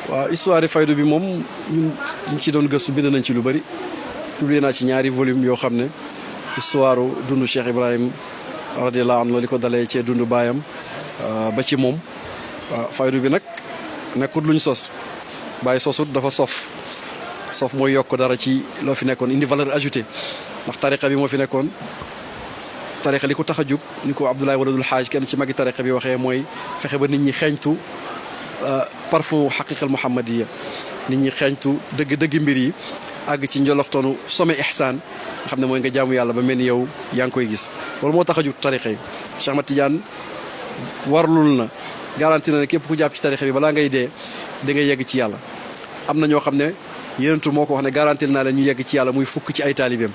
waaw histoire faydu bi moom ñun ñu ci doon gëstu bind nañ ci lu bari publié naa ci ñaari volume yoo xam ne histoire dundu Cheikh Ibrahim radiyallahu anhu li ko dalee cee dundu baayam ba ci moom faydu bi nag nekkut luñ sos bàyyi sosut dafa sof mooy yokk dara ci loo fi nekkoon indi valeur ajoutée ndax tariqa bi moo fi nekkoon tariqa li ko tax a jug ni ko Abdoulaye Waladul Xaaj kenn ci magi tariqa bi waxee mooy fexe ba nit ñi xeeñtu parfum xaqiqal muhammadiya nit ñi xeeñtu dëgg mbir yi àgg ci njoloxtoonu sommet ihsaan nga xam ne mooy nga jaamu yàlla ba mel ni yow yaa ngi koy gis loolu moo tax a jug tariqa yi Cheikh Ahmad Tidiane warlul na garanti na ne képp ku jàpp ci tariqa bi balaa ngay dee da ngay yegg ci yàlla am na ñoo xam ne yenentu moo ko wax ne garantil naa leen ñu yegg ci yàlla muy fukk ci ay taalibeem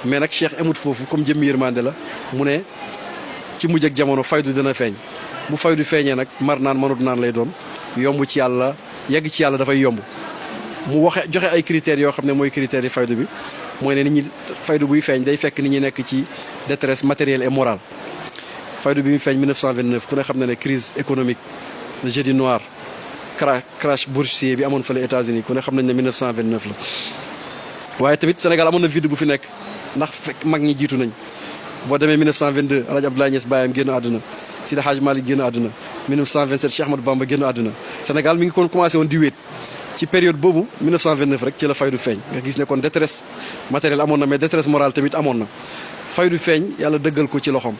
mais nag cheikh amut foofu comme jëmmi yërmande la mu ne ci mujj ak jamono faydu dina feeñ bu faydu feeñee nag mar naan mënut naan lay doon yomb ci yàlla yegg ci yàlla dafay yomb mu joxe ay critères yoo xam ne mooy critères yi faydu bi mooy ne nit ñi faydu buy feeñ day fekk nit ñi nekk ci détresse matérielle et morale faydu bi muy feeñ 1929 ku ne xam ne ne crise économique le jeudi noir crash boursier bi amoon fële États-Unis ku ne xam nañ ne 1929 la waaye tamit Sénégal amoon na vide bu fi nekk ndax fekk mag ñi jiitu nañ boo demee 1922 El Hadj Abdoulaye Niass baayam génn àdduna Sidi Hadj Malick génn àdduna 1927 Cheikh Ahmadou Bamba génn àdduna Sénégal mi ngi kon commencé woon di wéet ci période boobu 1929 rek ci la faydu feeñ nga gis ne kon détresse matérielle amoon na mais détresse morale tamit amoon na faydu feeñ yàlla dëggal ko ci loxoom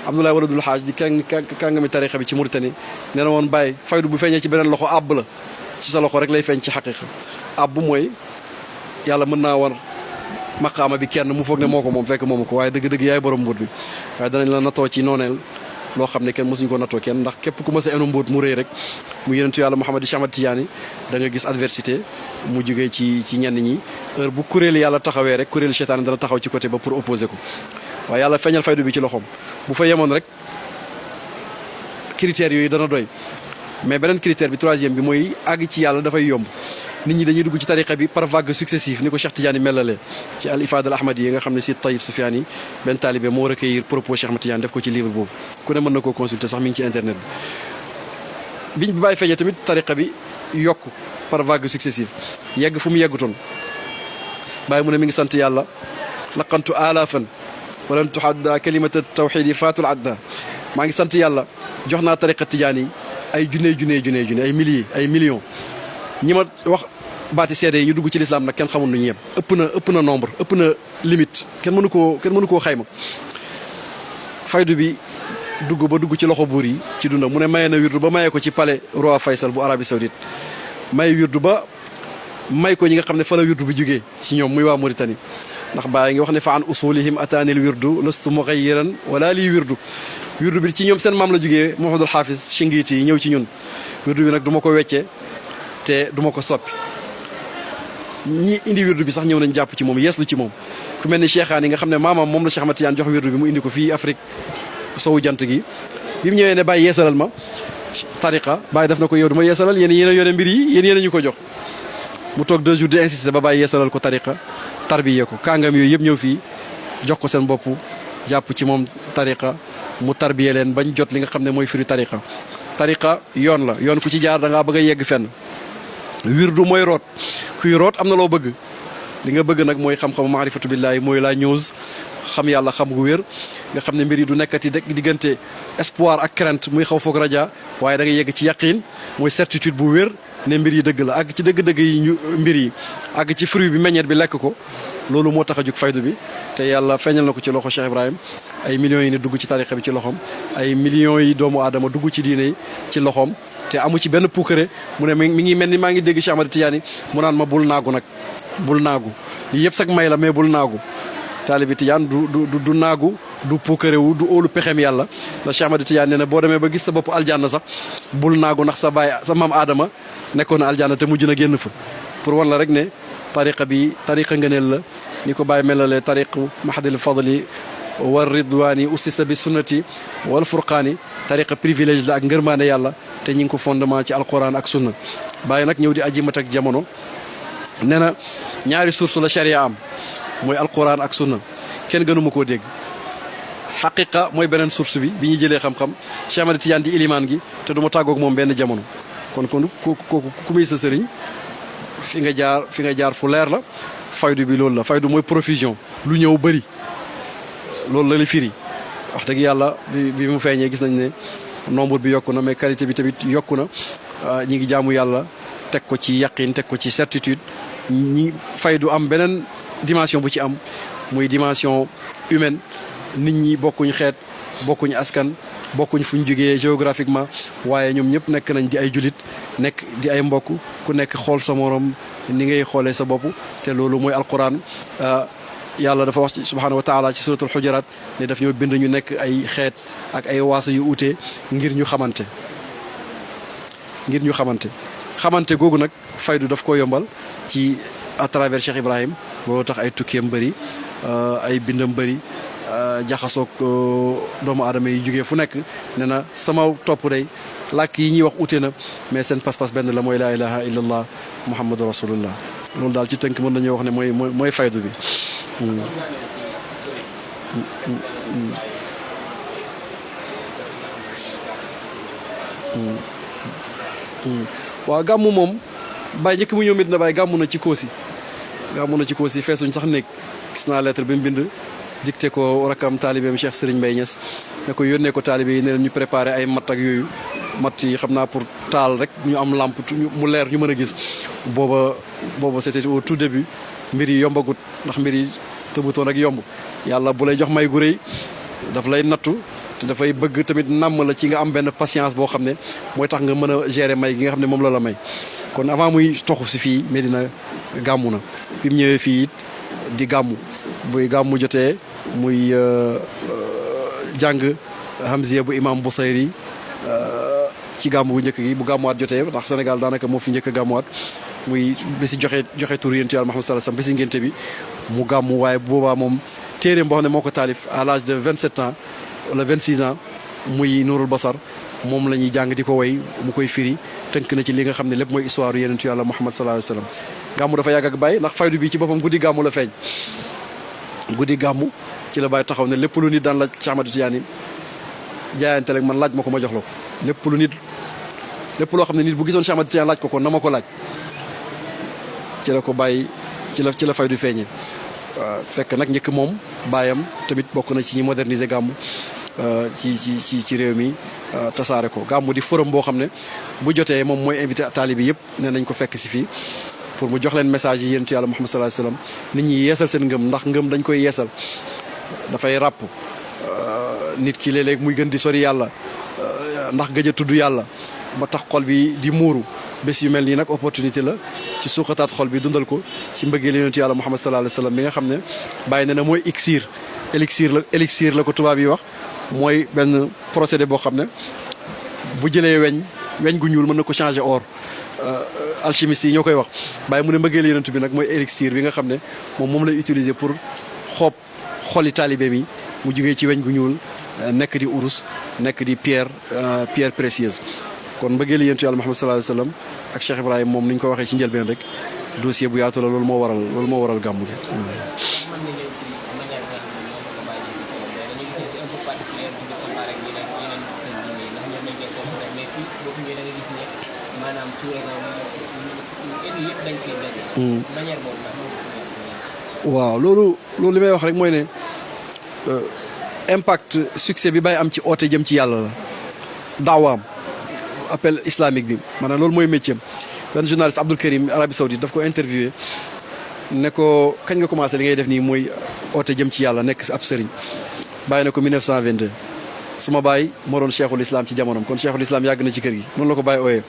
Abdoulaye Waladul Xaaj di kàngami tarixa bi ci Mauritanie nee na woon bàyyi faydu bu feeñee ci beneen loxo àbb la ci sa loxo rek lay feeñ ci xaqiqa àbb mooy yàlla mën naa war maqaama bi kenn mu foog ne moo ko moom fekk moomu ko waaye dëgg-dëgg yaay borom mbóot bi waaye danañ la natoo ci nooneel loo xam ne kenn mësuñu ko natoo kenn ndax képp ku mës a enu mbóot mu rëy rek mu yenentu yàlla Muhammad Cheikh Ahmad Tidiane da nga gis adversité mu jógee ci ñenn ñi heure bu kuréelu yàlla taxawee rek kuréelu seytaane dana taxaw ci côté ba pour opposer ko waaye yàlla feeñal faydu bi ci loxoom bu fa yemoon rek critères yooyu dana doy mais beneen critère bi troisième bi mooy àgg ci yàlla dafay yomb nit ñi dañuy dugg ci tariqa bi par vague successive ni ko Cheikh Tidiane melalee ci al ifada al ahmadi yi nga xam ne si Tayyib Soufiane yi benn taalibe moo recueillir propos Cheikh Ahmad Tidiane def ko ci livre boobu ku ne mën na koo consulter sax mi ngi ci internet bi biñ bàyyi feeñee tamit tariqa bi yokk par vague successive yegg fu mu yeggutoon bàyyi mu ne mi ngi sant yàlla laqantu alaafan walan tuhadda kalimata tawxid yi faatul adda maa ngi sant yàlla jox naa tariqa Tidiane yi ay junne ay millions ñi ma wax baati seede yi ñu dugg ci lislaam nag kenn xamul nu ñu yem ëpp na nombre ëpp na limite kenn mënu koo xayma faydu bi dugg ci loxo buur yi ci dundam mu ne maye na wirdu ba maye ko ci palais roi Faysal bu Arabie Saoudite may wirdu ba may ko ñi nga xam ne fa la wirdu bu jógee ci ñoom muy waa Mauritanie ndax bàyyi ngi wax ne fa an usulihim ataanil wirdu lastu mughayyiran wala lii wirdu bi ci ñoom seen maam la jógee Mouhamadul Hafiz Chingiiti yi ñëw ci ñun wirdu bi nag du ma ko weccee te duma ko soppi ñi indi wirdu bi sax ñëw nañ jàpp ci moom yeeslu ci moom ku mel ni Cheikhaan yi nga xam ne maamam moom la Cheikh Ahmad Tidiane jox wirdu bi mu indi ko fii Afrique sowu jant gi bi mu ñëwee ne bàyyi yeesalal ma tariqa bàyyi def na ko yow du ma yeesalal yéen a yore mbir yi yéen ñu ko jox mu toog 2 jours di insister ba bàyyi yeesalal ko tariqa tarbiye ko kàngam yooyu yëpp ñëw fii jox ko seen bopp jàpp ci moom tariqa mu tarbiye leen bañ jot li nga xam ne mooy firi tariqa yoon la yoon ku ci jaar da ngaa bëgg a yegg fenn wirdu mooy root kuy root am na loo bëgg li nga bëgg nag mooy xam-xamu maarifatu billaahi mooy la news xam yàlla xam gu wér nga xam ne mbir yi du nekkati diggante espoir ak crainte muy xaw foog raja waaye da nga yegg ci yaqin mooy certitude bu wér ne mbir yi dëgg la àgg ci dëgg-dëgg yi mbir yi àgg ci fruit bi meññeet bi lekk ko loolu moo tax a jug faydu bi te yàlla feeñal na ko ci loxo Cheikh Ibrahim ay millions yi ni dugg ci tariqa bi ci loxoom ay millions yi doomu aadama dugg ci diine yi ci loxoom te amu ci benn puukare mu ne mi ngi mel ni maa ngi dégg Cheikh Ahmad Tidiane mu naan ma bul naagu nag bul naagu lii yëpp sax may la mais bul naagu taalibi Tidiane du naagu du puukare wu du óolu pexem yàlla la Cheikh Ahmad Tidiane nee na boo demee ba gis sa bopp aljanna sax bul naagu ndax sa maam aadama nekkoon na aljanna te mujj na génn fa pour wan la rek ne tariqa bi tariqa ngëneel la ni ko bàyyi melalee tariqu mahadil fadli war ridwaani ussisa bi sunnati wal furqaani tariqa privilège la ak ngërmaane yàlla te ñi ngi ko fondement ci alquran ak sunna bàyyi nag ñëw di ajimat ak jamono nee na ñaari source la sharia am mooy alquran ak sunna kenn gënuma koo dégg xaqiqa mooy beneen source bi ñuy jëlee xam-xam Cheikh Ahmad Tidiane di ilimaan gi te du ma tàggoog moom benn jamono kon kooku ku muy sa sëriñ fi nga jaar fu leer la. faydu bi loolu la faydu mooy profusion lu ñëw bëri loolu la li firi wax dëgg yàlla bi mu feeñee gis nañ ne nombre bi yokku na mais qualité bi tamit yokku na ñi ngi jaamu yàlla teg ko ci yaqin teg ko ci certitude ñi faydu am beneen dimension bu ci am muy dimension humaine nit ñi bokkuñ xeet bokkuñ askan bokkuñ fu ñu jógee géographiquement waaye ñoom ñëpp nekk nañ di ay julit nekk di ay mbokk ku nekk xool sa morom ni ngay xoolee sa bopp te loolu mooy alquran yàlla dafa wax ci subhanahu wa taala ci suratul xujurat ne daf ñoo bind ñu nekk ay xeet ak ay waaso yu uute ngir ñu xamante xamante googu nag faydu daf ko yombal ci à travers Cheikh Ibrahim loolu tax ay tukkeem bëri ay bindam bëri jaxasoog doomu aadama yi jógee fu nekk ne na sama topp day làkk yi ñuy wax ute na mais seen pas-pas benn la mooy laa ilaha illallah muhammadu rasulullah loolu daal ci tënk mën nañoo wax ne mooy faydu bi waaw gàmmu moom Baye njëkk mu ñëw Medina Baye gàmmu na ci Koosi feesuñ sax néeg gis naa lettre bi mu bind dicté ko rakam taalibeem Cheikh Serigne Mbaye Niass ne ko yónnee ko taalibe yi ne leen ñu préparé ay matt ak yooyu matt yi xam naa pour taal rek ñu am lampe mu leer ñu mën a gis booba c'était au tout début mbir yi yombagut ndax mbir yi tëbutoon rek yomb yàlla bu lay jox may gu rëy daf lay nattu te dafay bëgg tamit nàmm la ci nga am benn patience boo xam ne mooy tax nga mën a gérer may gi nga xam ne moom la may kon avant muy toxu si fii Medina gàmmu na bi mu ñëwee fii it di gàmmu buy gàmmu jotee muy jàng hamziya bu imam Busayri ci gàmmu bu njëkk gi bu gàmmuwaat jotee ndax Sénégal daanaka moo fi njëkk a gàmmuwaat muy bisi joxe tur yonent Yàlla Muhammad sallallahu alayhi wasallam bisi ngénte bi mu gàmmu waaye boobaa moom téeréem boo xam ne moo ko taalif à l'âge de 27 ans wala 26 ans muy Nuurul Basar moom la ñuy jàng di ko woy mu koy firi tënk na ci li nga xam ne lépp mooy histoire yonent Yàlla Muhammad sallallahu alayhi wasallam gàmmu dafa yàgg ak Baye ndax faydu bi ci boppam guddi gàmmu la feeñ guddi gàmmu ci la Baye taxaw ne lépp lu nit daan laaj Cheikh Ahmadou Tidiane jaayante rek man laaj ma ko ma jox la ko lépp loo xam ne nit bu gisoon Cheikh Ahmadou Tidiane laaj ko na ma ko laaj ci la ko Baye ci la faydu feeñee waaw fekk nag njëkk moom baayam tamit bokk na ci ñi moderniser gàmmu ci réew mi tasaare ko gàmmu di forum boo xam ne bu jotee moom mooy invité taalibe yëpp ne nañ ko fekk si fii pour mu jox leen message yi yonent Yàlla Muhammad sallallahu alayhi wasallam nit ñi yeesal seen ngëm ndax ngëm dañ koy yeesal dafay ràpp nit ki léeg-léeg muy gën di sori yàlla ndax gëj a tudd yàlla ba tax xol bi di muuru bés yu mel nii nag opportunité la ci suuxataat xol bi dundal ko ci mbëggeel yonent Yàlla Muhammad sallallahu alayhi wasallam mi nga xam ne bàyyi na mooy élixir la ko tubaab yi wax mooy benn procédé boo xam ne bu jëlee weñ gu ñuul mën na ko changer or alchimiste yi ñoo koy wax bàyyi mu ne mbëggeel yonent bi nag mooy élixir bi nga xam ne moom lay utiliser pour xoli taalibe mi mu jógee ci weñ gu ñuul nekk di urus nekk di pierre précieuse kon mbëggeel yonent Yàlla Muhammad sallallahu alayhi wasallam ak Cheikh Ibrahim moom ni ñu ko waxee ci njëlbeen rek dossier bu yaatu la loolu moo waral gàmmu gi. waaw loolu li may wax rek mooy ne impact succès bi Baye am ci oote jëm ci yàlla la daawaam appel islamique bi maanaam loolu mooy métier am benn journaliste Abdul Karim Arabie Saoudite daf ko interviewé ne ko kañ nga commencé li ngay def nii mooy oote jëm ci yàlla nekk ab sëriñ Baye ne ko 1922 suma baay moo doon cheikhul islam ci jamonoom kon cheikhul islam yàgg na ci kër gi noonu la ko Baye ooyee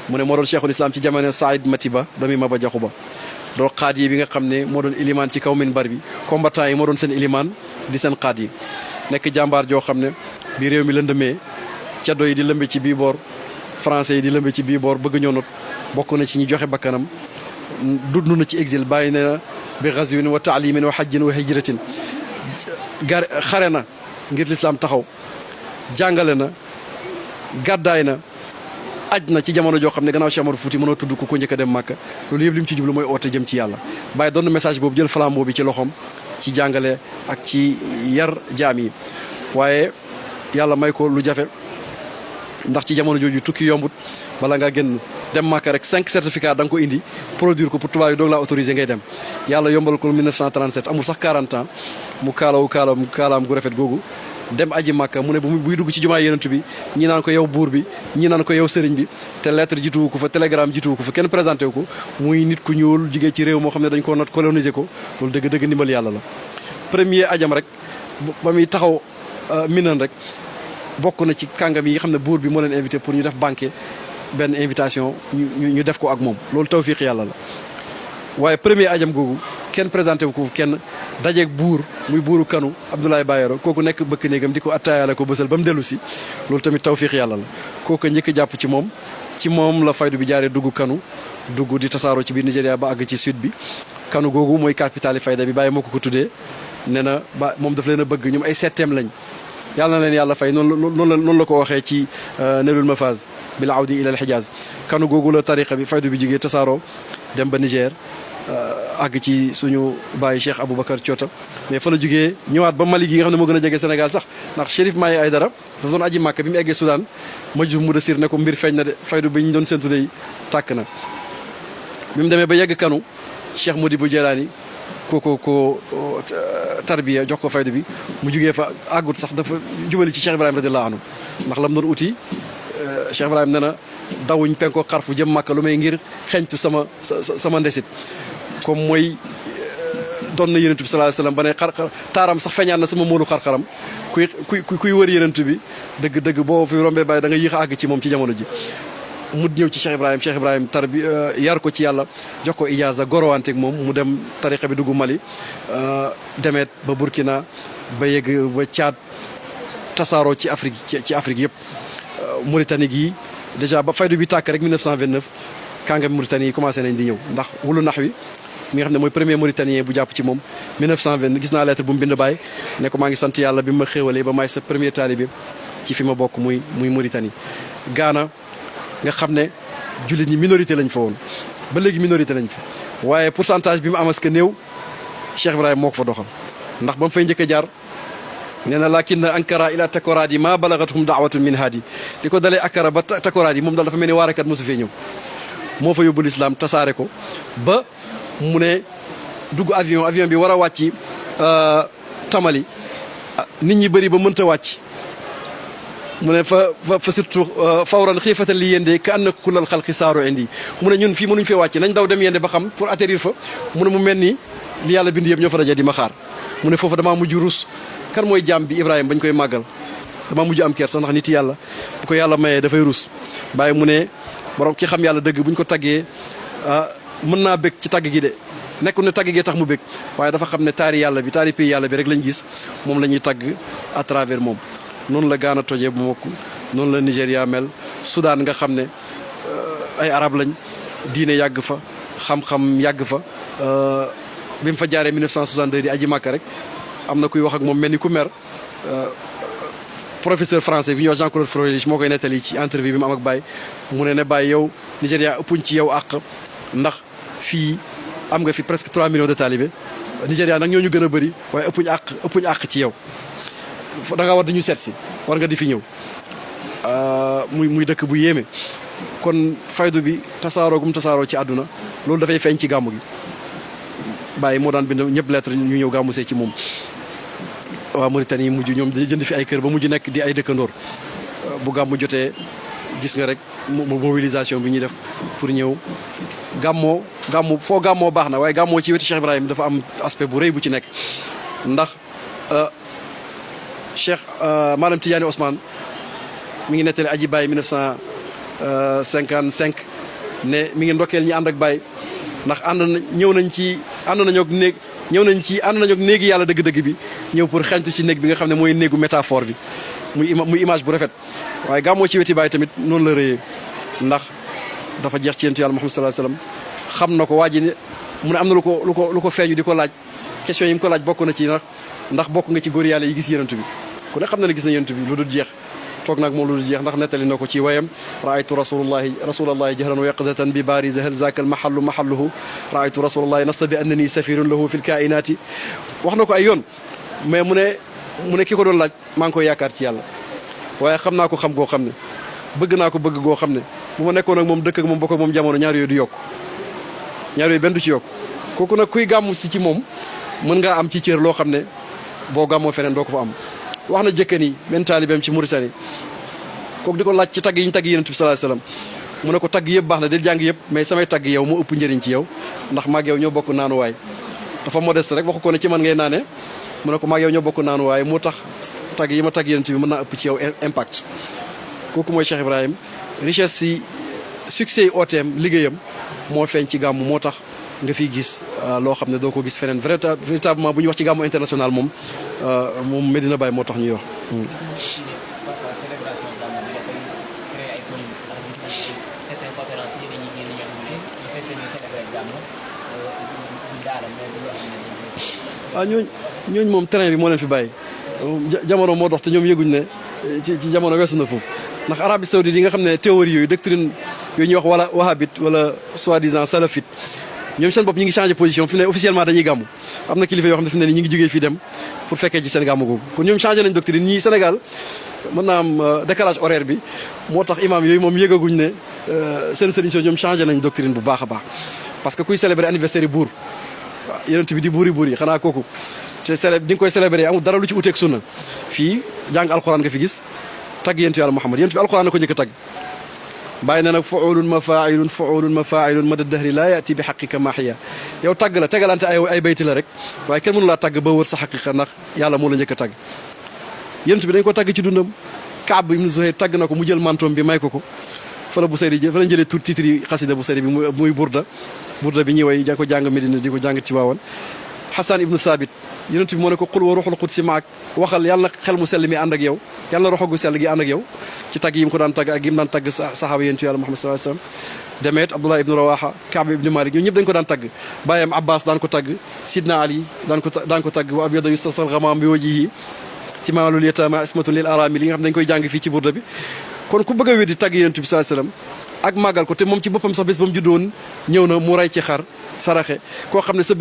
mu ne moo doon cheikhul islam ci jamono Saïd Matiba doomi Maba Jaxu Ba doo xaad yi bi nga xam ne moo doon ilimaan ci kaw minbar bi combattant yi moo doon seen ilimaan di seen xaad yi nekk jàmbaar joo xam ne bi réew mi lëndëmee ceddo yi di lëmbe ci bii boor français yi di lëmbe ci bii boor bëgg ñoo not bokk na ci ñi joxe bakkanam dund na ci exil bàyyi na bi ghazwin wa taalimin wa hajjin wa hijratin xare na ngir lislaam taxaw jàngale na gàddaay na aj na ci jamono joo xam ne gannaaw Cheikh Amadou Fouti mënoo tudd ko njëkk a dem Màkka loolu yëpp li mu ci jublu mooy oote jëm ci yàlla bàyyi doon message boobu jël flambeau bi ci loxoom ci jàngale ak ci yar jaam yi waaye yàlla may ko lu jafe ndax ci jamono jooju tukki yombut bala ngaa génn dem Màkka rek 5 certificat da nga ko indi produire ko pour tubaab yi doog laa autorisé ngay dem yàlla yombal ko 1937 amul sax 40 ans mu kaalaam gu rafet googu dem aji Màkka mu ne buy dugg ci jumaa yenentu bi ñi naan ko yow buur bi ñi naan ko yow sëriñ bi te lettre jituwu ko fa télégramme jituwu ko fa kenn présenté wu ko muy nit ku ñuul jigee ci réew moo xam ne dañ ko not coloniser ko loolu dëgg ndimbal yàlla la premier ajam rek ba muy taxaw minan rek bokk na ci kàngam yi xam ne buur bi moo leen invité pour ñu def banquet benn invitation ñu def ko ak moom loolu tawfiq yàlla la waaye premier ajam googu kenn présenté wu ko kenn dajeeg buur muy buuru kanu Abdoulaye Bayero kooku nekk bëkk néegam di ko attaayale ko bësal ba mu dellu si loolu tamit tawfiq yàlla la kooku njëkk jàpp ci moom la faydu bi jaaree dugg kanu dugg di tasaaroo ci biir Nigéria ba àgg ci sud bi kanu googu mooy capitale fayda bi bàyyi moo ko tuddee nee na ba moom daf leen a bëgg ñoom ay septième lañ yàlla na leen yàlla fay noonu la ko waxee ci nelul mafaz bil awdi ila al hijaz kanu googu la tariqa bi faydu bi jógee tasaaroo dem ba Niger àgg ci suñu bàyyi Cheikh Aboubacar Thiota mais fa la jógee ñëwaat ba Mali gi nga xam ne moo gën a jege Sénégal sax ndax Chérif Maye Aïdara dafa doon aji Màkka bi mu eggee Soudan Majub Mudassir ne ko mbir feeñ na de faydu bi ñu doon séntu de tàkk na bi mu demee ba yegg kanu Cheikh Modibo Djelani ko tarbiya jox ko faydu bi mu jugee fa àggut sax dafa jubali ci Cheikh Ibrahima radiyallahu anhu ndax lam doon uti Cheikh Ibrahima nee na dawuñ penko xarfu jëm Màkka lu may ngir xeñtu sama ndesit comme mooy doon na yenentu bi sallallahu alayhi wasallam ba ne taaram sax feeñaan na sama moolu xar-xaram kuy wër yenentu bi dëgg boo fi rombee bàyyi da nga yéex a àgg ci moom ci jamono ji mu ñëw ci Cheikh Ibrahima tarbi yar ko ci yàlla jox ko ijaaza gorowanteeg moom mu dem tariqa bi dugg Mali demeet ba Burkina ba yegg ba Tchad tasaaroo ci Afrique yëpp Mauritanie gi déjà ba faydu bi tàkk rek 1929 kàngam Mauritanie yi commencé nañ di ñëw ndax wulu nax wi mi nga xam ne mooy premier mauritanien bu jàpp ci moom 1920 gis naa lettre bu mu bind bàyyi ne ko maa ngi sant yàlla bi ma xéewalee ba maay sa premier taalibe ci fi ma bokk muy Mauritanie Ghana nga xam ne jullit ñi minorité lañ fa woon ba léegi minorité lañ fa waaye pourcentage bi mu am que néew Cheikh Ibrahima moo ko fa doxal ndax ba mu fay njëkk a jaar nee na lakin ankara ila takoraat yi maa balagathum daawatun min haadi di ko dalee akara ba takoraat yi moom daal dafa mel ni waarekat mosu fee ñëw moo fa yóbbu lislaam tasaare ko ba mu ne dugg avion bi war a wàcc Tamali nit ñi bëri ba mënta wàcc mu ne fa surtout fawran xiifatan li yende ka anna kullal xalqi saaru indi mu ne ñun fii mënuñ fee wàcc nañ daw dem yende ba xam pour atterrir fa mu ne mu mel ni li yàlla bind yëpp ñoo fa daje di ma xaar mu ne foofu damaa mujj rus kan mooy jaam bi Ibrahima bañ koy màggal damaa mujj am kersa ndax nit yàlla bu ko yàlla mayee dafay rus bàyyi mu ne borom ki xam yàlla dëgg buñ ko taggee mën naa bëgg ci tagg gi de nekkul ne tagg gee tax mu bëgg waaye dafa xam ne taari pays yàlla bi rek lañ gis moom la ñuy tagg à travers moom noonu la Ghana tojee bu mokk noonu la Nigéria mel Soudan nga xam ne ay arab lañ diine yàgg fa xam-xam yàgg fa bi mu fa jaaree 1962 di aji Màkka rek am na kuy wax ak moom mel ni ku mer professeur français bi ñuy wax Jean-Claude Froelich moo koy nettali ci interview bi mu am ak Baye mu ne Baye yow Nigéria ëppuñ ci yow àq ndax fii am nga fi presque 3 millions de talibé Nigéria nag ñoo ñu gën a bëri waaye ëppuñ àq ci yow da nga war di ñu seet si war nga di fi ñëw muy dëkk bu yéeme kon faydu bi tasaaroo gum tasaaroo ci àdduna loolu dafay feeñ ci gàmmu gi Baye moo daan bind ñëpp lettre ñu ñëw gàmmu see ci moom waa Mauritanie mujj ñoom jënd fi ay kër ba mujj nekk di ay dëkkandoor bu gàmmu jotee gis nga rek mobilisation bi ñuy def pour ñëw gàmmoo foo gàmmoo baax na waaye gàmmoo ci wetu Cheikh Ibrahima dafa am aspect bu rëy bu ci nekk ndax Cheikh Malam Tidiane Ousmane mi ngi nettali aji Baye 1955 ne mi ngi ndokkeel ñi ànd ak Baye ndax ñëw nañu néegi yàlla dëgg-dëgg bi ñëw pour xentu ci néeg bi nga xam ne mooy néegu métaphore bi muy image bu rafet waaye gàmmoo ci weti Baye tamit noonu la rëyee ndax dafa jeex ci yentu yàlla Muhammad sallallahu alayhi wasallam xam na ko waa ji ne mu ne am na lu ko feeñu di ko laaj question yi mu ko laaj bokk na ci ndax bokk nga ci góor yàlla yi gis yenentu bi ku ne xam na ne gis na yenentu bi lu dul jeex toog nag moom lu dul jeex ndax nettali na ko ci wayam raaytu rasulallahi jahran wa yaqzatan bi baariza hal zaaka al mahalluhu raaytu rasulallahi nasta bi annani safirun lahu fi l kainaati wax na ko ay yoon mais mu ne ki ko doon laaj maa ngi koy yaakaar ci yàlla waaye xam naa ko xam goo xam ne bëgg naa ko bëgg goo xam ne bu ma nekkoon ak moom dëkk ak moom bokk ak moom jamono ñaar yooyu du yokk ñaar yooyu benn du ci yokk kooku nag kuy gàmmu si ci moom mën ngaa am ci cër loo xam ne boo gàmmoo feneen doo ko fa am. wax na jëkka ni benn taalibeem ci Mauritanie kooku di ko laaj ci tagg yi ñu tagg Yonent bi sallallahu alayhi wasallam mu ne ko tagg yëpp baax na del jàng yëpp mais samay tagg yow moo ëpp njëriñ ci yow ndax maag yow ñoo bokk naanuwaay dafa modeste rek waxu ko ne ci man ngay naane mu ne ko maag yow ñoo bokk naanuwaay moo tax tagg yi ma tagg Yonent bi mën naa ëpp ci yow impact. kooku mooy Cheikh Ibrahim richesse si succès yi ooteem liggéeyam moo feeñ ci gàmmu moo tax nga fiy gis loo xam ne doo ko gis feneen véritablement bu ñu wax ci gàmmu international moom Medina Baye moo tax ñuy wax. ñooñu moom terrain bi moo leen fi bàyyi jamono moo dox te ñoom yëguñ ne ci jamono weesu na foofu ndax Arabie Saoudite yi nga xam ne théorie yooyu doctrine yooyu ñuy wax wala wahhabite wala soi-disant salafite ñoom seen bopp ñi ngi changé position fi ne officiellement dañuy gàmmu am na kilifa yoo xam ne fi ne ni ñi ngi jógee fii dem pour fekkee ci seen gàmmu googu kon ñoom changé nañ doctrine ñii Sénégal mën naa am décalage horaire bi moo tax imam yooyu moom yëgaguñ ne seen sëriñ soo ñoom changé nañ doctrine bu baax a baax parce que kuy célébrer anniversaire yi buur waaw Yonent bi di buur yi xanaa kooku te di nga koy célébrer amul dara lu ci uteeg sunna fii jàng alxuraan nga fi gis tagg Yonent Yàlla Muhammad Yonent bi alxuraan na ko njëkk a tagg bàyyi na nag fuulun mafailun mada dahri laa yati bi xaqiqa maaxiya yow tagg la tegalante ay bayti la rek waaye kenn mënu laa tagg ba wër sa xaqiqa ndax yàlla moo la njëkk a tagg Yonent bi dañ ko tagg ci dundam Kaab ibn Zuhayr tagg na ko mu jël mantoom bi may ko fa la Busayri fa lañ jëlee tur titre yi xasida Busayri bi muy burda bi ñuy way ko jàng Medina di ko jàng ci waawan Hassan ibnu Sabit Yonent bi moo ne ko qul wa ruuxul qudsi maak waxal yàlla xel mu sell mi ànd ak yow yàlla roxo gu sell gi ànd ak yow ci tagg yi mu ko daan tagg ak yi mu daan tagg saxaaba Yonent Yàlla Muhammad sallallahu alayhi wasallam demeet Abdullah ibnu Rawaha Kaab ibnu Malik ñoo ñëpp dañ ko daan tagg bàyyam Abbas daan ko tagg Sidna Ali daan ko tagg wa abyada yustasal ghamam bi wajhihi timaalul yatama ismatun lil arami li nga xam ne dañ koy jàng fii ci burda bi kon ku bëgg a wéddi tagg Yonent bi sallallahu alayhi wasallam ak màggal ko te moom ci boppam sax bés ba mu juddoon ñëw na mu ray ci xar saraxe koo xam ne sa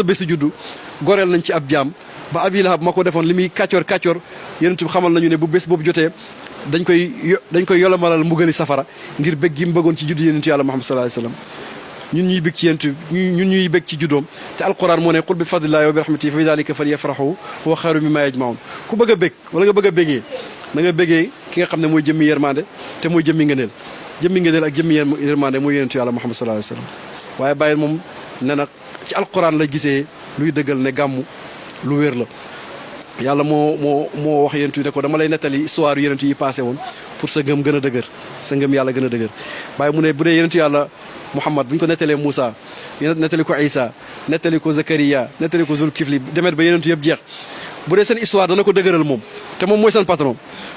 bésu juddu goreel nañ ci ab jaam ba Abi Lahab ma ko defoon li muy kàccoor Yonent bi xamal nañu ne bu bés boobu jotee dañ koy yolomalal mbugali safara ngir bëgg gi mu bëggoon ci juddu Yonent Yàlla Muhammad sallallahu alayhi wasallam ñun ñuy bëgg ci Yonent ñun ñuy bëgg ci juddoom te alquran moo ne qul bi fadlillahi wa bi rahmatihi fa bi dhalika falyafrahu huwa xayru mimma yajmaun ku bëgg a bëgg wala nga bëgg a bëggee na nga bëggee ki nga xam ne mooy jëmmi yërmande te mooy jëmmi ngëneel ak jëmmi yërmande mooy Yonent Yàlla Muhammad sallallahu alayhi wasallam waaye bàyyi moom ne na ci alquran la gisee luy dëggal ne gàmmu lu wér la yàlla moo wax Yonent ne ko dama lay nettali histoire Yonent yi passé woon pour sa ngëm gën a dëgër sa ngëm yàlla gën a dëgër waaye mu ne bu dee Yonent Yàlla Muhammad bu ñu ko nettalee Moussa nettali ko Isa nettali ko Zakariya nettali ko Zulkifli demet ba Yonent yëpp jeex bu dee seen histoire dana ko dëgëral moom te moom mooy seen patron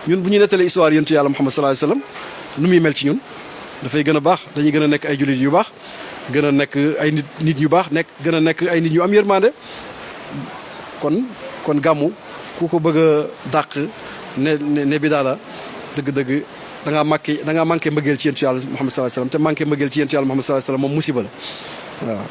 ñun bu ñu nettalee histoire Yonent Yàlla Muhammad sallallahu alayhi wasallam nu muy mel ci ñun dafay gën a baax dañuy gën a nekk ay jullit yu baax gën a nekk ay nit yu baax gën a nekk ay nit yu am yërmande kon gàmmu ku ko bëgg a dàq ne bi daala dëgg-dëgg da ngaa manqué mbëggeel ci Yonent Yàlla Muhammad sallallahu alayhi wasallam te manqué mbëggeel ci Yonent Yàlla Muhammad sallallahu alayhi wasallam moom musiba la waaw.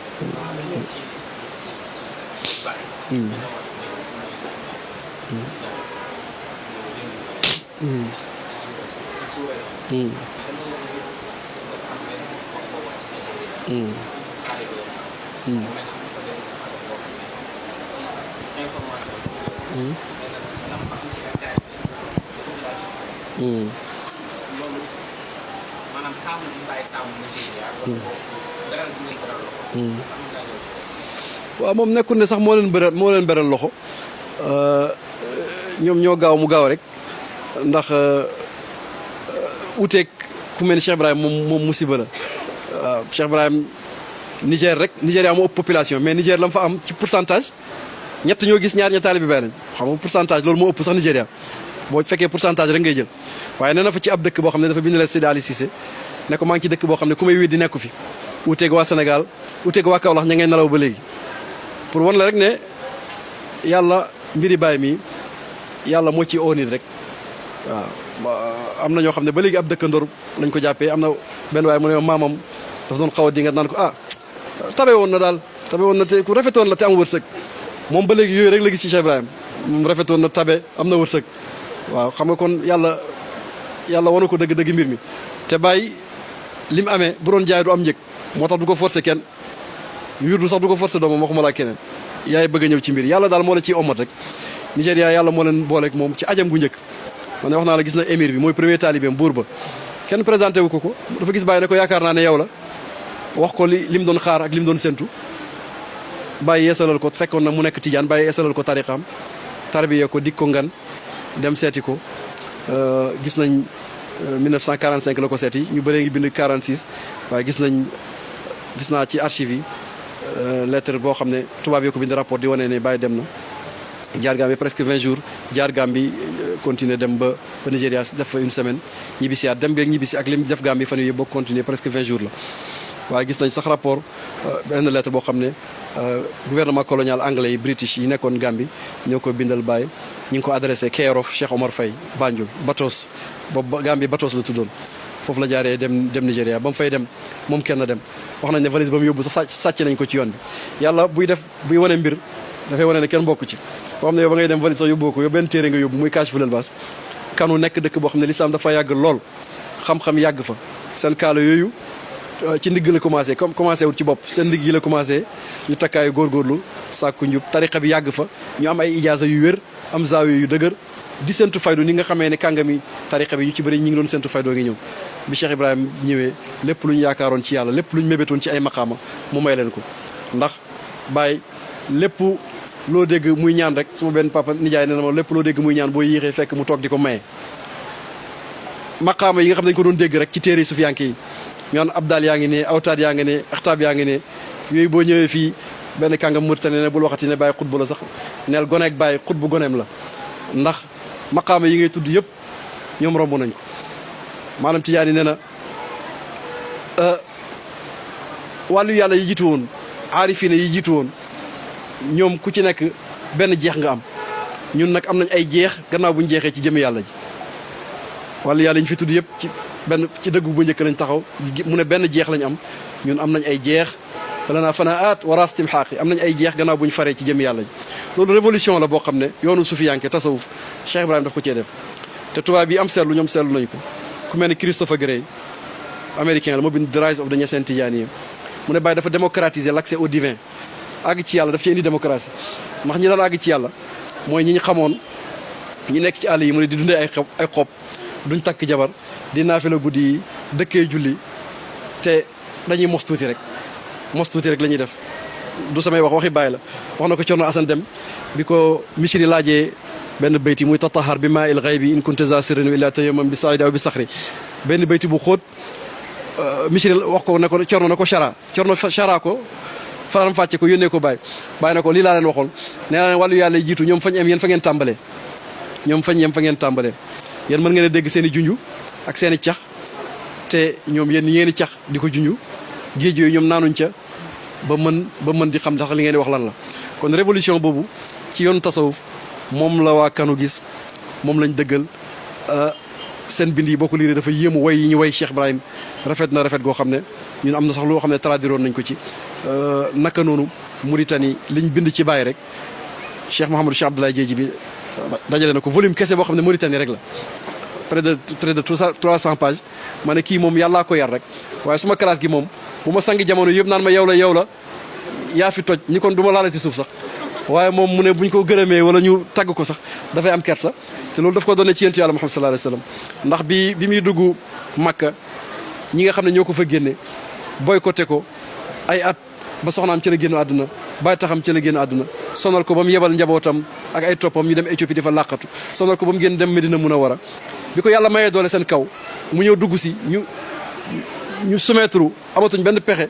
waaw moom nekkul ne sax moo leen beral loxo ñoom ñoo gaaw mu gaaw rek ndax uteeg ku mel ni Cheikh Ibrahim moom musiba la waaw Cheikh Ibrahim Nigéria moo ëpp population mais Niger la mu fa am ci pourcentage ñett ñoo gis ñaar ña taalibe bi lañ xam nga pourcentage loolu moo ëpp sax Nigéria boo fekkee pourcentage rek ngay jël waaye nee na fa ci ab dëkk boo xam ne dafa bind leen Seydi Ali Cissé ne ko maa ngi ci dëkk boo xam ne ku may weddi nekku fi uteeg waa Sénégal uteeg waa Kaolack ña ngay nelaw ba léegi pour wan la rek ne yàlla mbiri Baay mi yàlla moo ci oo nit rek waaw am na ñoo xam ne ba léegi ab dëkkandoor lañ ko jàppee am na benn waaye mu ne maamam dafa doon xaw a dinga naan ko tabe woon na te ku rafetoon la te am wërsëg moom ba léegi yooyu rek la gis ci Cheikh Ibrahim moom rafetoon na tabe am na wërsëg waaw xam nga kon yàlla wane ko dëgg-dëgg mbir mi te bàyyi li mu amee bu doon jaay du am njëg moo tax du ko forcer kenn wirdu sax du ko forcer doomam waxuma laa keneen yaay bëgg a ñëw ci mbir yàlla daal moo la ciy omat rek Nigéria yàlla moo leen booleeg moom ci ajam gu njëkk man wax naa la gis na émir bi mooy premier talibé buur ba kenn présenté wu ko dafa gis bàyyi ne ko yaakaar naa ne yow la wax ko li mu doon xaar ak li mu doon séntu bàyyi yeesalal ko fekkoon na mu nekk tijaan bàyyi yeesalal ko tariqaam tarbiye ko dik ko ngan dem seeti ko gis nañ 1945 la ko seeti ñu bëree ngi bind 46 waaye gis naa ci archive yi lettre boo xam ne tubaab yi ko bind rapport di wane ne bàyyi dem na jaar Gambie presque 20 jours jaar Gambie continuer dem ba Nigéria def fa une semaine ñibbisi at dem beeg ñibbisi ak lim def Gambie fan yii boo continuer presque 20 jours la waaye gis nañ sax rapport benn lettre boo xam ne gouvernement colonial anglais yi british yi nekkoon Gambie ñoo ko bindal Baye ñu ngi ko adressé care of Cheikh Omar Faye Banjul Batos boobu Gambie Batos la tuddoon foofu la jaaree dem Nigéria ba mu fay dem moom kenn dem wax nañ ne valise ba mu yóbbu sax sàcc nañ ko ci yoon bi yàlla buy wane mbir dafay wane ne kenn bokku ci boo xam ne yow ba ngay dem valise sax yóbboo ko yow benn téere nga yóbbu muy Kashful Albas kanu nekk dëkk boo xam ne lislaam dafa yàgg lool xam-xam yàgg fa seen kaala yooyu ci ndigg la commencé wut ci bopp seen ndigg yi la commencé ñu takkaayu góorgóorlu sàkku njub tariqa bi yàgg fa ñu am ay ijaasa yu wér am zaawiya yu dëgër di sentu faydu ni nga xamee ne kàngami tariqa bi ñu ci bëri ñi ngi doon sentu faydoo ngi ñëw bi Cheikh Ibrahima ñëwee lépp lu ñu yaakaaroon ci yàlla lépp lu ñu mébétoon ci ay maqaama mu may leen ko ndax Baye lépp loo dégg muy ñaan rek suma benn papa nijaay nee na ma lépp loo dégg muy ñaan boo yéexee fekk mu toog di ko maye maqaama yi nga xam ne dañu ko doon dégg rek ci téere sufiyanke yi ñu naan abdal yaa ngi ne awtaad yaa ngi ne axtaab yaa ngi ne yooyu boo ñëwee fii benn kàngam Mauritanie ne bul waxati ne Baye xutbu la sax neel goneeg Baye xutbu goneem la ndax maqaama yi ngay tudd yëpp ñoom romb nañ ko maanaam Tijaani nee na wàllu yàlla yi jiitu woon aarifine yi jiitu woon ñoom ku ci nekk benn jeex nga am ñun nag am nañ ay jeex gannaaw bu ñu jeexee ci jëme yàlla ji wàllu yàlla yi ñu fi tudd yëpp ci dëgg bu njëkk lañ taxaw mu ne benn jeex lañ am ñun am nañ ay jeex wala naa fanaat warastim xaaqi am nañ ay jeex gannaaw bu ñu faree ci jëme yàlla ji loolu révolution la boo xam ne yoonu sufiyanke tasawuf Cheikh Ibrahima daf ko cee def te tubaab yi am seetlu ñoom seetlu nañ ko ku mel ni Christopher Gray américain la moo bind The Rise of the Niassène Tidiane mu ne Baye dafa démocratiser l'accès au divin àgg ci yàlla daf ci indi démocratie ndax ñi daan àgg ci yàlla mooy ñi ñu xamoon ñi nekk ci àll yi mu ne di dundee ay xob duñ takk jabar di naafila guddi yi dëkkee julli te dañuy mos tuuti rek la ñuy def du samay waxi Baye la wax na ko Cerno Asan Dem bi ko Misri laajee benn bayti muy tatahar bi maa il ghaybi in kunta za sirrin illa tayammam bi saidi aw bi saxri benn bayti bu xóot Misri wax ko ne ko Cerno na ko chara ko faram fàcce ko yónnee ko Baye na ko lii laa leen waxoon nee naa leen wàllu yàlla jiitu ñoom fañ am yéen fa ngeen tàmbalee ñoom fañ yem fa ngeen tàmbalee yéen mën ngeen a dégg seen i junju ak seen i cax te ñoom yéen ngeen i cax di ko junju géej yooyu ñoom naanuñ ca ba mën di xam sax li ngeen di wax lan la kon révolution boobu ci yoonu tasawuf moom la waa kanu gis moom lañ dëggal seen bind yi boo ko liiree dafa yéemu way yi ñu way Cheikh Ibrahim rafet na rafet goo xam ne ñun am na sax loo xam ne traduiroon nañ ko ci naka noonu Mauritanie liñ bind ci Baye rek Cheikh Mouhamadou Cheikh Abdoulaye Diedhi bi dajale na ko volume kese boo xam ne Mauritanie rek la près de 300 pages ma ne kii moom yàllaa ko yar rek waaye suma classe gi moom bu ma sangi jamono yëpp naan ma yow la yaa fi toj ñi kon du ma laalati suuf sax waaye moom mu ne buñ ko gërëmee wala ñu tagg ko sax dafay am kersa te loolu daf ko doone ci yentu yàlla Muhammad sallallahu alayhi wasallam ndax bi muy dugg Makka ñi nga xam ne ñoo ko fa génne boycotté ko ay at ba soxnaam ci la génn àdduna bàyyi taxam ci la génn àdduna sonal ko ba mu yebal njabootam ak ay toppam ñu dem Éthiopie di fa làqatu sonal ko ba mu génn dem Medina Munawara bi ko yàlla mayee doole seen kaw mu ñëw dugg si ñu soumettre amatuñ benn pexe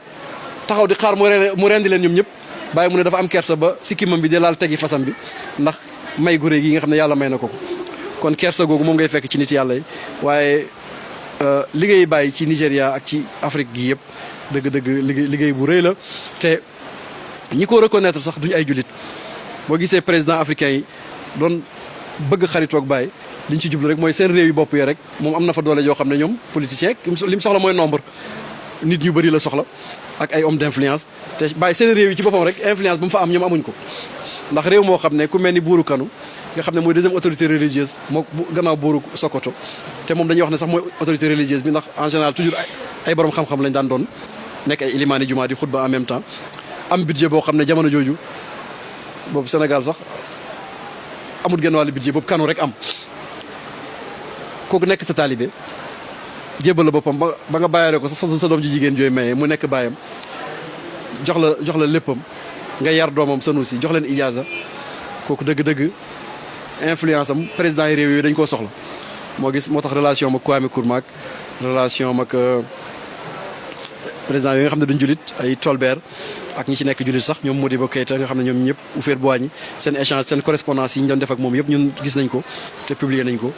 taxaw di xaar mu rendi leen ñoom ñëpp Baye mu ne dafa am kersa ba sikkimam bi di laal tegi fasam bi ndax may gu réy gi nga xam ne yàlla may na ko kon kersa googu moom ngay fekk ci nit yàlla yi waaye liggéey Baye ci Nigéria ak ci Afrique gi yëpp dëgg-dëgg liggéey bu rëy la te ñi ko reconnaître sax duñu ay jullit boo gisee président africain yi doon bëgg xaritoog Baye liñ ci jublu rek mooy seen réew yi bopp yi rek moom am na fa doole yoo xam ne ñoom politicien li mu soxla mooy nombre nit ñu bëri la soxla ak ay homme d'influence te Baye seen réew yi ci boppam rek influence bu mu fa am ñoom amuñ ko ndax réew moo xam ne ku mel ni buuru Kanu nga xam ne mooy deuxième autorité religieuse moo gannaaw booru Sokoto te moom dañuy wax ne sax mooy autorité religieuse bi ndax en général toujours ay borom xam-xam lañ daan doon nekk ay ilimaani jumaa di xutba en même temps am budget boo xam ne jamono jooju boobu Sénégal sax amul genn wàllu budget boobu kanu rek am kooku nekk sa taalibe jébbal la boppam ba nga bàyyaale ko sa doom ji jigéen jooy maye mu nekk baayam jox la léppam nga yar doomam Sanusi jox leen ijaaza kooku dëgg-dëgg influence am président yi réew yooyu dañ koo soxla moo tax relation mag Kwame Nkrumah relation mag président yooyu nga xam ne duñ julit ay Tolbert ak ñi ci nekk julit sax ñoom Modibo Keïta nga xam ne ñoom ñëpp Houphouët-Boigny seen échange seen correspondance yi ñu doon def ak moom yëpp ñun gis nañ ko te publier nañ ko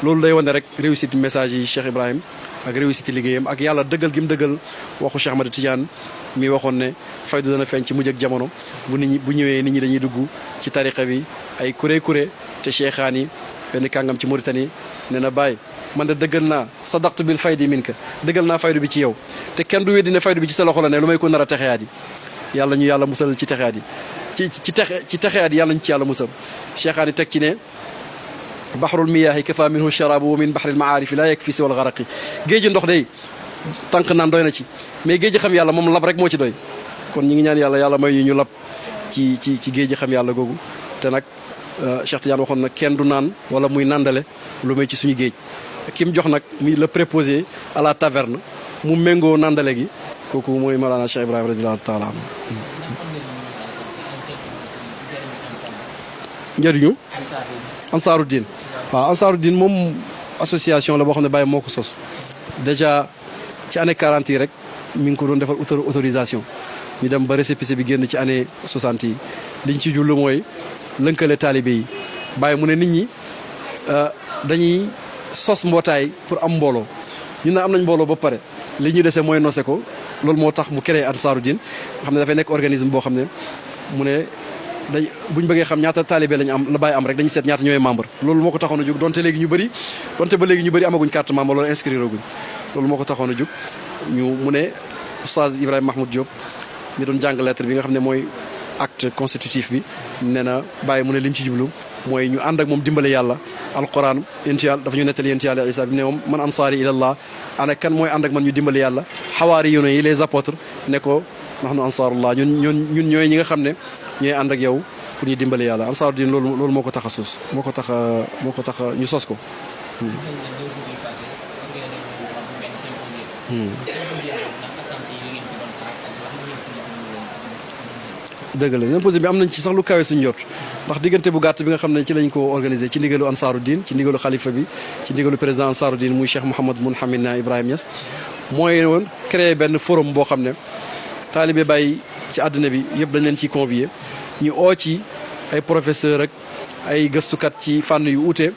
loolu day wane rek réussite message yi Cheikh Ibrahim ak réussite liggéeyam ak yàlla dëggal gi mu dëggal waxu Cheikh Ahmad Tidiane mi waxoon ne faydu dana feeñ ci mujj ak jamono bu ñëwee nit ñi dañuy dugg ci tariqa bi ay kuré te cheikhaan yi benn kàngam ci Mauritanie nee na bàyyi man de dëggal naa sadaqtu bil faydi minka dëggal naa faydu bi ci yow te kenn du weddi ne faydu bi ci sa loxo la ne lu may ko nar a texeyaat yi yàlla ñu yàlla musal ci texeyaat yi ci texeyaat yi yàlla ñu ci yàlla musal cheikhaan yi teg ci ne baxrul miyaahi kafa minhu sharabu wa min baxril maarifi la yakfi si wal garaqi géeji ndox day tànk naan doy na ci mais géeji xam yàlla moom lab rek moo ci doy kon ñi ngi ñaan yàlla may ñu lab ci géeji xam yàlla googu te nag Cheikh Tidiane waxoon na kenn du naan wala muy nàndale lu may ci suñu géej ki mu jox nag muy le préposé à la taverne mu méngoo nàndale gi kooku mooy Mawlana Cheikh Ibrahima radiyallahu taala anhu njëriñu Ansaaru Diin waaw Ansaaru Diin moom association la boo xam ne Baye moo ko sos déjà ci année 40 yi rek mi ngi ko doon defal autorisation ñu dem ba récépissé bi génn ci année 60 yi liñ ci jullu mooy lënkale taalibe yi Baye mu ne nit ñi dañuy sos mbootaay pour am mbooloo ñu ne am nañ mbooloo ba pare li ñu dese mooy nose ko loolu moo tax mu créé Ansaaru Diin nga xam ne dafay nekk organisme boo xam ne mu ne buñ bëggee xam ñaata taalibe lañu am la Baye am rek dañuy seet ñaata ñooy membre loolu moo ko taxoon a jóg donte ba léegi ñu bëri amaguñ carte membre loolu inscrire guñ loolu moo ko taxoon a jóg mu ne Oustaz Ibrahima Mahmoud Diop mi doon jàng lettre bi nga xam ne mooy acte constitutif bi nee na Baye mu ne lim ci jublu mooy ñu ànd ak moom dimbale yàlla alquran yénti yàlla dafa ñu nettali yénti yàlla Isa bi ne moom man ansaari ilallah ana kan mooy ànd ak man ñu dimbale yàlla xawaari yoon yi les apôtres ne ko nahnu ansaarullah ñun ñooy ñi nga xam ne ñooy ànd ak yow pour ñu dimbale yàlla Ansaaru Diin loolu moo ko tax a sos moo ko tax ñu sos ko. dëgg la symposium bi am nañ ci sax lu kawe suñu jot ndax diggante bu gàtt bi nga xam ne ci lañ ko organisé ci ndigalu Ansaaru Diin ci ndigalu xalifa bi ci ndigalu président Ansaaru Diin muy Cheikh Mouhamad Mounhamid na Ibrahima Niass mooy woon créé benn forum boo xam ne taalibe Baye ci àdduna bi yëpp dañ leen ciy convier ñu oo ci ay professeur ak ay gëstukat ci fànn yu uute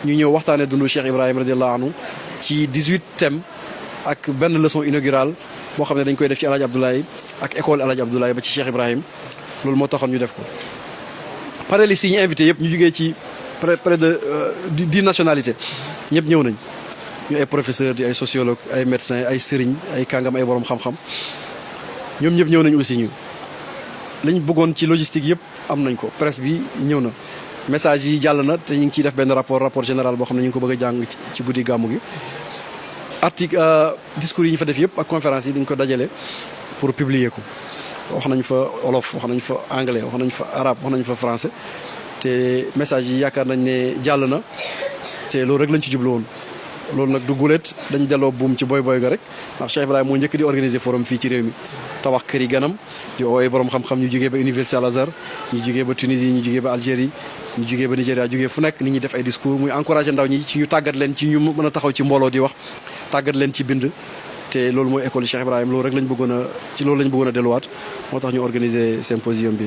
ñu ñëw waxtaane dundu Cheikh Ibrahima radiallahu anhu ci 18 thèmes ak benn leçon inaugurale boo xam ne dañ koy def ci El Hadj Abdoulaye ak école El Hadj Abdoulaye ba ci Cheikh Ibrahima loolu moo taxoon ñu def ko. panélistes yi ñu invité yëpp ñu jugee ci près de 10 nationalités ñëpp ñëw nañ ñu ay professeur di ay sociologue ay médecin ay sëriñ ay kàngam ay borom xam-xam ñoom ñëpp ñëw nañ aussi ñu lañ bëggoon ci logistique yëpp am nañ ko presse bi ñëw na message yi jàll na te ñu ngi ciy def benn rapport général boo xam ne ñu ngi ko bëgg a jàng ci guddi gàmmu gi article discours yi ñu fa def yëpp ak conférence yi dañ ko dajale pour publier ko wax nañ fa wolof wax nañ fa anglais wax nañ fa arabe wax nañ fa français te message yi yaakaar nañ ne jàll na te loolu rek lañ ci jublu woon loolu nag du gulet dañ delloo buum ci boy ga rek ndax Cheikh Ibrahima moo njëkk di organiser forum fii ci réew mi tabax kër yi ganam di ooy borom xam-xam ñu jógee ba Université Al Azhar ñu jógee ba Tunisie ñu jógee ba Algérie ñu jógee ba Nigéria jógee fu nekk nit ñi def ay discours muy encouragé ndaw ñi ci ñu tàggat leen ci ñu mën a taxaw ci mbooloo di wax tàggat leen ci bind te loolu mooy école Cheikh Ibrahima loolu rek lañ bëggoon a ci loolu lañ bëggoon a delluwaat moo tax ñu organiser symposium bi.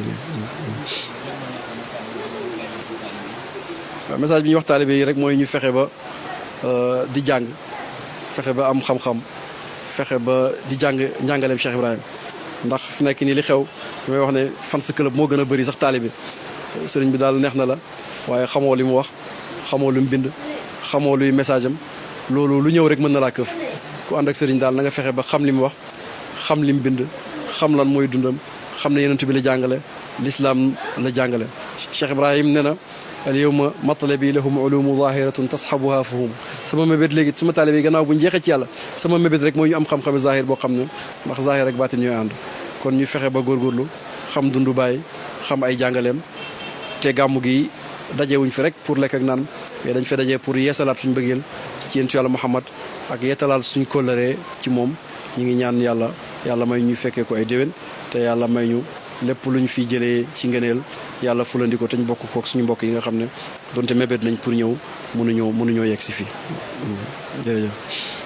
waaw message bi ñuy wax taalibe yi rek mooy ñu fexe ba di jàng fexe ba am xam-xam fexe ba di jàng njàngaleem Cheikh Ibrahima ndax fi nekk nii li xew damay wax ne fans club moo gën a bëri sax taalibe sëriñ bi daal neex na la waaye xamoo li mu wax xamoo lu mu bind xamoo luy message am loolu lu ñëw rek mën na laa këf ku ànd ak sëriñ daal na nga fexe ba xam li mu wax xam li mu bind xam lan mooy dundam xam ne yonent bi la jàngale l'islam la jàngale Cheikh Ibrahima ne na al yawma matlabi lahum ulumu zahiratun tasxabuha fuhum sama mébét léegi suma taalibe yi gannaaw bu ñu jeexee ci yàlla sama mébét rek mooy ñu am xam-xami zahir boo xam ne ndax zahir ak baatin ñooy ànd kon ñu fexe ba góorgóorlu xam dundu baay xam ay jàngaleem te gàmmu gi dajewuñ fi rek pour lekk ak naan mais dañ fa dajee pour yeesalaat suñu bëggeel ci yéen yàlla Muhammad ak yeetalaal suñ kóllëree ci moom ñu ngi ñaan yàlla may ñu fekkee ko ay déwén te yàlla may ñu lépp lu ñu fiy jëlee ci ngëneel yàlla fulandi ko te ñu bokk kook suñu mbokk yi nga xam ne donte mébét nañ pour ñëw mënuñoo yegg si fii jërëjëf